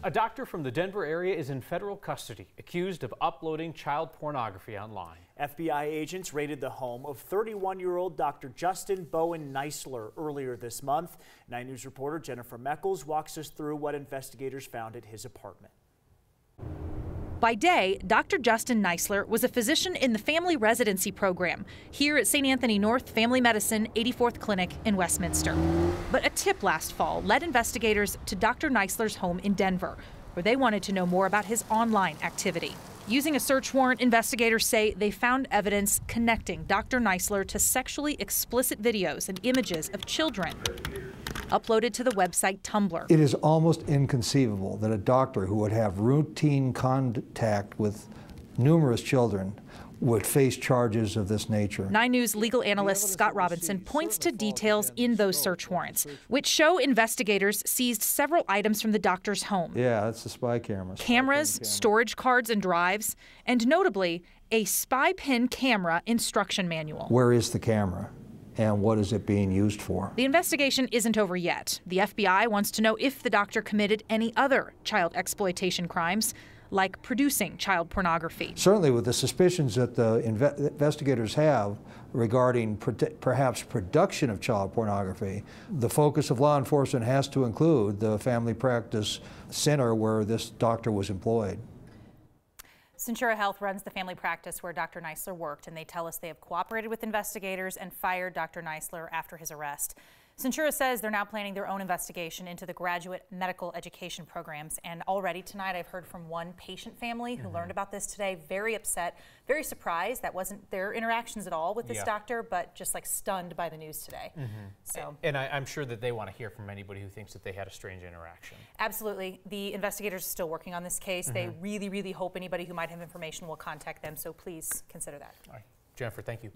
A doctor from the Denver area is in federal custody, accused of uploading child pornography online. FBI agents raided the home of 31-year-old Dr. Justin Bowen Neisler earlier this month. 9 News reporter Jennifer Meckles walks us through what investigators found at his apartment. By day, Dr. Justin Neisler was a physician in the family residency program here at St. Anthony North Family Medicine 84th Clinic in Westminster. But a tip last fall led investigators to Dr. Neisler's home in Denver, where they wanted to know more about his online activity. Using a search warrant, investigators say they found evidence connecting Dr. Neisler to sexually explicit videos and images of children uploaded to the website Tumblr. It is almost inconceivable that a doctor who would have routine contact with numerous children would face charges of this nature. 9 News legal analyst Scott Robinson points to details in those search warrants, which show investigators seized several items from the doctor's home. Yeah, that's the spy cameras. Cameras, storage cards and drives, and notably, a spy pin camera instruction manual. Where is the camera? And what is it being used for? The investigation isn't over yet. The FBI wants to know if the doctor committed any other child exploitation crimes, like producing child pornography. Certainly with the suspicions that the investigators have regarding perhaps production of child pornography, the focus of law enforcement has to include the family practice center where this doctor was employed. Centura Health runs the family practice where Dr. Neisler worked, and they tell us they have cooperated with investigators and fired Dr. Neisler after his arrest. Centura says they're now planning their own investigation into the graduate medical education programs. And already tonight I've heard from one patient family who learned about this today, very upset, very surprised. That wasn't their interactions at all with this doctor, but just like stunned by the news today. So, and I'm sure that they want to hear from anybody who thinks that they had a strange interaction. Absolutely. The investigators are still working on this case. They really, really hope anybody who might have information will contact them. So please consider that. All right. Jennifer, thank you.